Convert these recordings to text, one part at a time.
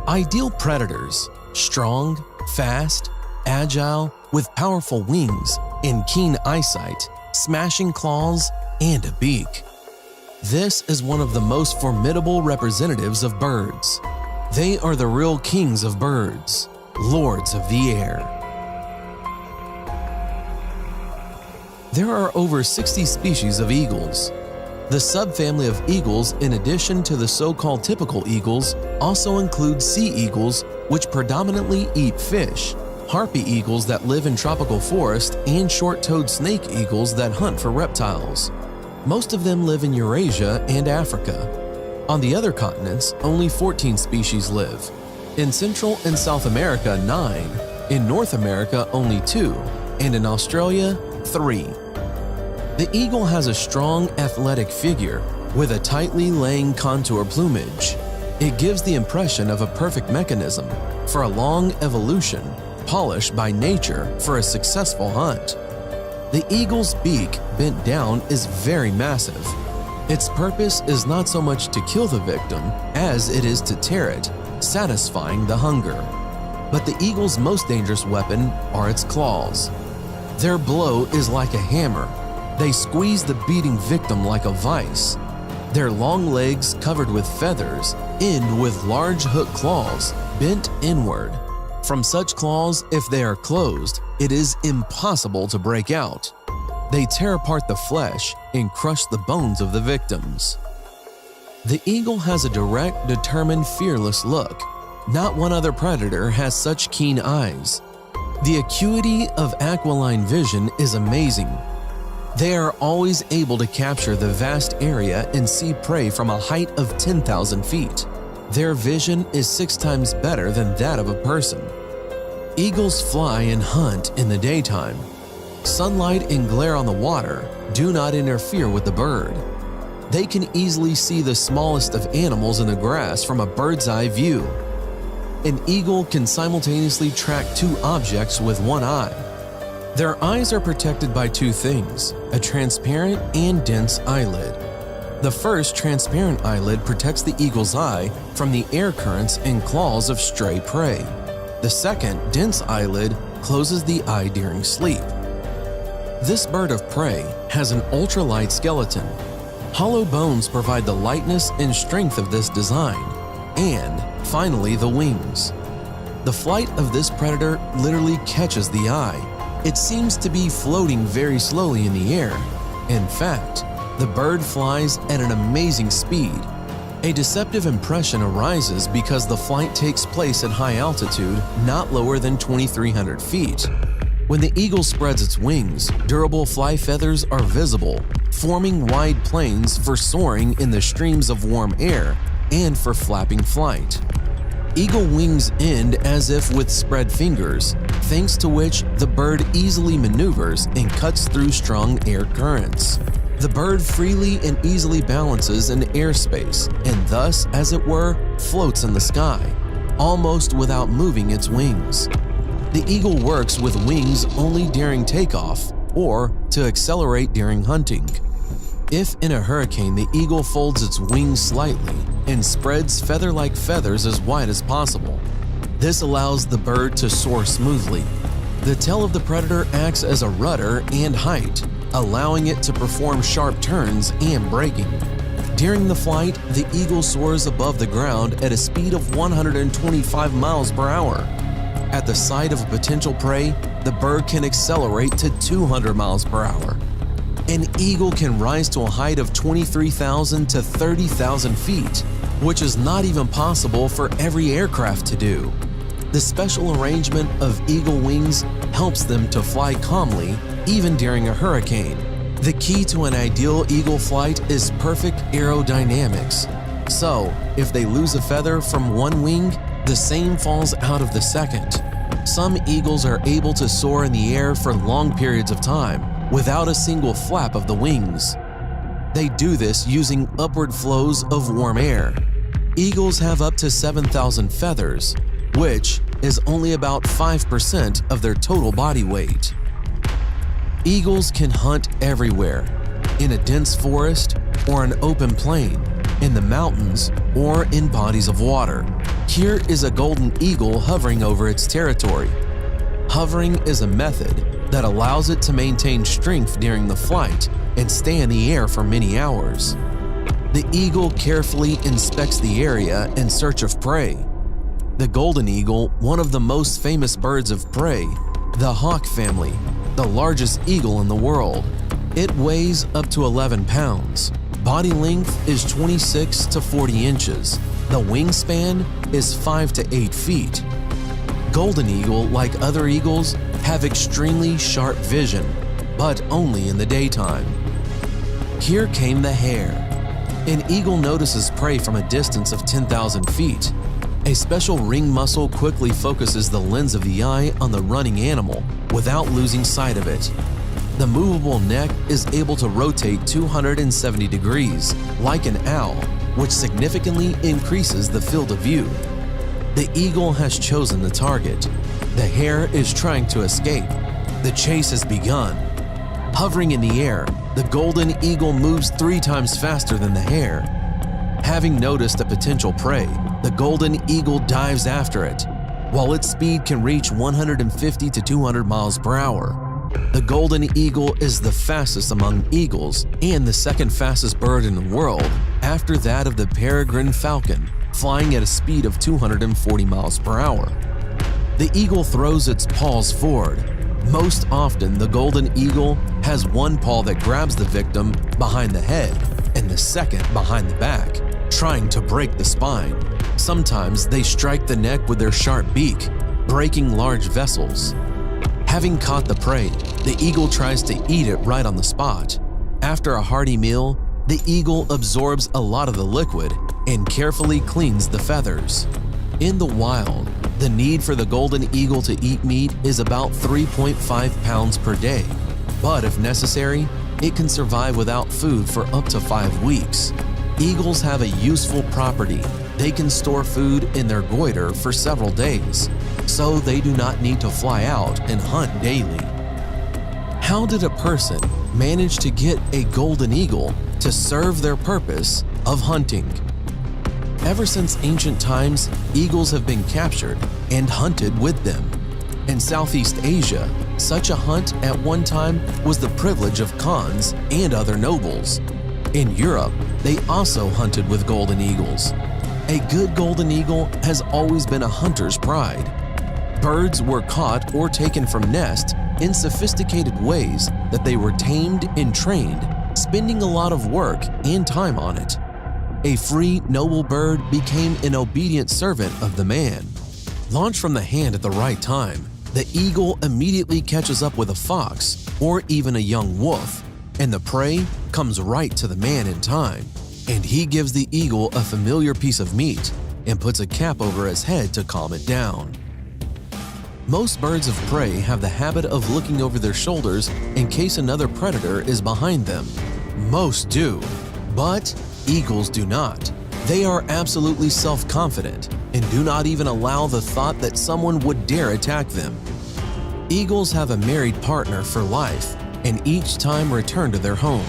Ideal predators: strong, fast, agile, with powerful wings and keen eyesight, smashing claws, and a beak. This is one of the most formidable representatives of birds. They are the real kings of birds, lords of the air. There are over 60 species of eagles. The subfamily of eagles, in addition to the so-called typical eagles, also includes sea eagles, which predominantly eat fish, harpy eagles that live in tropical forests, and short-toed snake eagles that hunt for reptiles. Most of them live in Eurasia and Africa. On the other continents, only 14 species live. In Central and South America, 9. In North America, only 2. And in Australia, 3. The eagle has a strong, athletic figure with a tightly laying contour plumage. It gives the impression of a perfect mechanism for a long evolution, polished by nature for a successful hunt. The eagle's beak, bent down, is very massive. Its purpose is not so much to kill the victim as it is to tear it, satisfying the hunger. But the eagle's most dangerous weapon are its claws. Their blow is like a hammer. They squeeze the beating victim like a vice. Their long legs, covered with feathers, end with large hook claws bent inward. From such claws, if they are closed, it is impossible to break out. They tear apart the flesh and crush the bones of the victims. The eagle has a direct, determined, fearless look. Not one other predator has such keen eyes. The acuity of aquiline vision is amazing. They are always able to capture the vast area and see prey from a height of 10,000 feet. Their vision is 6 times better than that of a person. Eagles fly and hunt in the daytime. Sunlight and glare on the water do not interfere with the bird. They can easily see the smallest of animals in the grass from a bird's eye view. An eagle can simultaneously track 2 objects with one eye. Their eyes are protected by 2 things, a transparent and dense eyelid. The first transparent eyelid protects the eagle's eye from the air currents and claws of stray prey. The second, dense eyelid, closes the eye during sleep. This bird of prey has an ultralight skeleton. Hollow bones provide the lightness and strength of this design. And, finally, the wings. The flight of this predator literally catches the eye. It seems to be floating very slowly in the air. In fact, the bird flies at an amazing speed. A deceptive impression arises because the flight takes place at high altitude, not lower than 2,300 feet. When the eagle spreads its wings, durable fly feathers are visible, forming wide plains for soaring in the streams of warm air and for flapping flight. Eagle wings end as if with spread fingers, thanks to which the bird easily maneuvers and cuts through strong air currents. The bird freely and easily balances in airspace and thus, as it were, floats in the sky, almost without moving its wings. The eagle works with wings only during takeoff or to accelerate during hunting. If in a hurricane the eagle folds its wings slightly and spreads feather-like feathers as wide as possible, this allows the bird to soar smoothly. The tail of the predator acts as a rudder and height, allowing it to perform sharp turns and braking. During the flight, the eagle soars above the ground at a speed of 125 miles per hour. At the sight of a potential prey, the bird can accelerate to 200 miles per hour. An eagle can rise to a height of 23,000 to 30,000 feet, which is not even possible for every aircraft to do. The special arrangement of eagle wings helps them to fly calmly even during a hurricane. The key to an ideal eagle flight is perfect aerodynamics. So, if they lose a feather from one wing, the same falls out of the second. Some eagles are able to soar in the air for long periods of time without a single flap of the wings. They do this using upward flows of warm air. Eagles have up to 7,000 feathers, which is only about 5% of their total body weight. Eagles can hunt everywhere, in a dense forest or an open plain, in the mountains, or in bodies of water. Here is a golden eagle hovering over its territory. Hovering is a method that allows it to maintain strength during the flight and stay in the air for many hours. The eagle carefully inspects the area in search of prey. The golden eagle, one of the most famous birds of prey, the hawk family, the largest eagle in the world. It weighs up to 11 pounds. Body length is 26 to 40 inches. The wingspan is 5 to 8 feet. Golden eagle, like other eagles, have extremely sharp vision, but only in the daytime. Here came the hare. An eagle notices prey from a distance of 10,000 feet. A special ring muscle quickly focuses the lens of the eye on the running animal without losing sight of it. The movable neck is able to rotate 270 degrees, like an owl, which significantly increases the field of view. The eagle has chosen the target. The hare is trying to escape. The chase has begun. Hovering in the air, the golden eagle moves 3 times faster than the hare. Having noticed a potential prey, the golden eagle dives after it. While its speed can reach 150 to 200 miles per hour, the golden eagle is the fastest among eagles and the second fastest bird in the world, after that of the peregrine falcon, flying at a speed of 240 miles per hour. The eagle throws its paws forward. Most often, the golden eagle has one paw that grabs the victim behind the head and the second behind the back, trying to break the spine. Sometimes they strike the neck with their sharp beak, breaking large vessels. Having caught the prey, the eagle tries to eat it right on the spot. After a hearty meal, the eagle absorbs a lot of the liquid and carefully cleans the feathers. In the wild, the need for the golden eagle to eat meat is about 3.5 pounds per day, but if necessary, it can survive without food for up to 5 weeks. Eagles have a useful property. They can store food in their goiter for several days, so they do not need to fly out and hunt daily. How did a person manage to get a golden eagle to serve their purpose of hunting? Ever since ancient times, eagles have been captured and hunted with them. In Southeast Asia, such a hunt at one time was the privilege of khans and other nobles. In Europe, they also hunted with golden eagles. A good golden eagle has always been a hunter's pride. Birds were caught or taken from nests in sophisticated ways that they were tamed and trained, spending a lot of work and time on it. A free, noble bird became an obedient servant of the man. Launched from the hand at the right time, the eagle immediately catches up with a fox or even a young wolf, and the prey comes right to the man in time, and he gives the eagle a familiar piece of meat and puts a cap over his head to calm it down. Most birds of prey have the habit of looking over their shoulders in case another predator is behind them. Most do, but eagles do not. They are absolutely self-confident and do not even allow the thought that someone would dare attack them. Eagles have a married partner for life and each time return to their home.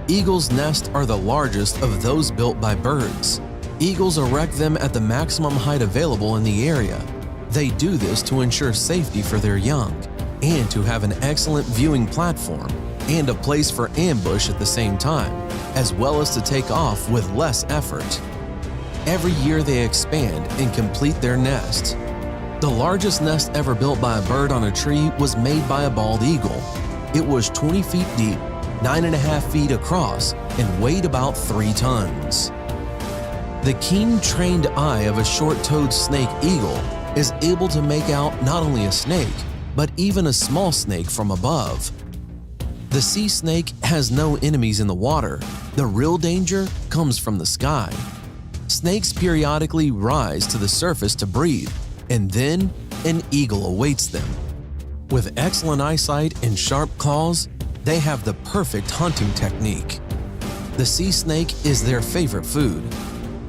Eagles' nests are the largest of those built by birds. Eagles erect them at the maximum height available in the area. They do this to ensure safety for their young and to have an excellent viewing platform and a place for ambush at the same time, as well as to take off with less effort. Every year they expand and complete their nest. The largest nest ever built by a bird on a tree was made by a bald eagle. It was 20 feet deep, 9.5 feet across, and weighed about 3 tons. The keen trained eye of a short-toed snake eagle is able to make out not only a snake, but even a small snake from above. The sea snake has no enemies in the water. The real danger comes from the sky. Snakes periodically rise to the surface to breathe, and then an eagle awaits them. With excellent eyesight and sharp claws, they have the perfect hunting technique. The sea snake is their favorite food.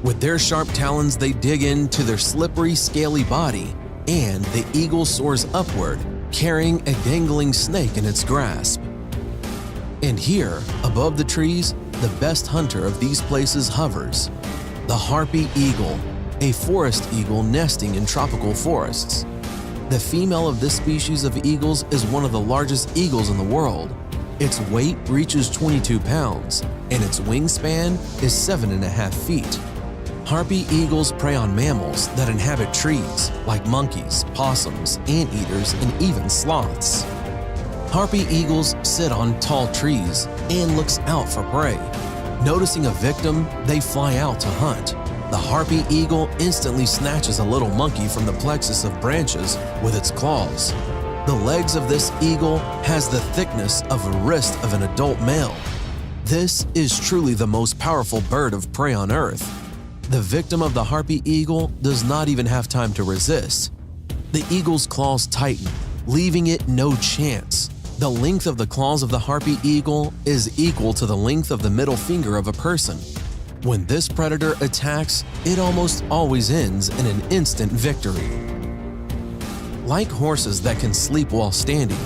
With their sharp talons, they dig into their slippery, scaly body, and the eagle soars upward, carrying a dangling snake in its grasp. And here, above the trees, the best hunter of these places hovers. The harpy eagle, a forest eagle nesting in tropical forests. The female of this species of eagles is one of the largest eagles in the world. Its weight reaches 22 pounds, and its wingspan is 7.5 feet. Harpy eagles prey on mammals that inhabit trees, like monkeys, possums, anteaters, and even sloths. Harpy eagles sit on tall trees and looks out for prey. Noticing a victim, they fly out to hunt. The harpy eagle instantly snatches a little monkey from the plexus of branches with its claws. The legs of this eagle has the thickness of a wrist of an adult male. This is truly the most powerful bird of prey on Earth. The victim of the harpy eagle does not even have time to resist. The eagle's claws tighten, leaving it no chance. The length of the claws of the harpy eagle is equal to the length of the middle finger of a person. When this predator attacks, it almost always ends in an instant victory. Like horses that can sleep while standing,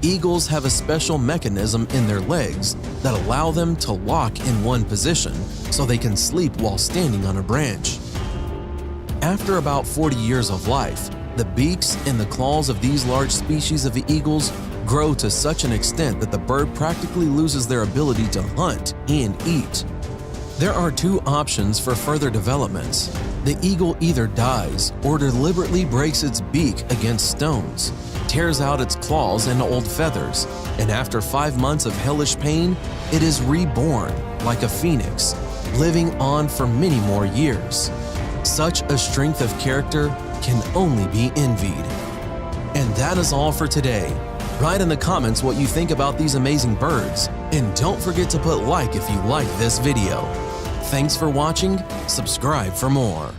eagles have a special mechanism in their legs that allow them to lock in one position so they can sleep while standing on a branch. After about 40 years of life, the beaks and the claws of these large species of eagles grow to such an extent that the bird practically loses their ability to hunt and eat. There are two options for further developments. The eagle either dies or deliberately breaks its beak against stones, tears out its claws and old feathers, and after 5 months of hellish pain, it is reborn like a phoenix, living on for many more years. Such a strength of character can only be envied. And that is all for today. Write in the comments what you think about these amazing birds, and don't forget to put like if you like this video. Thanks for watching. Subscribe for more.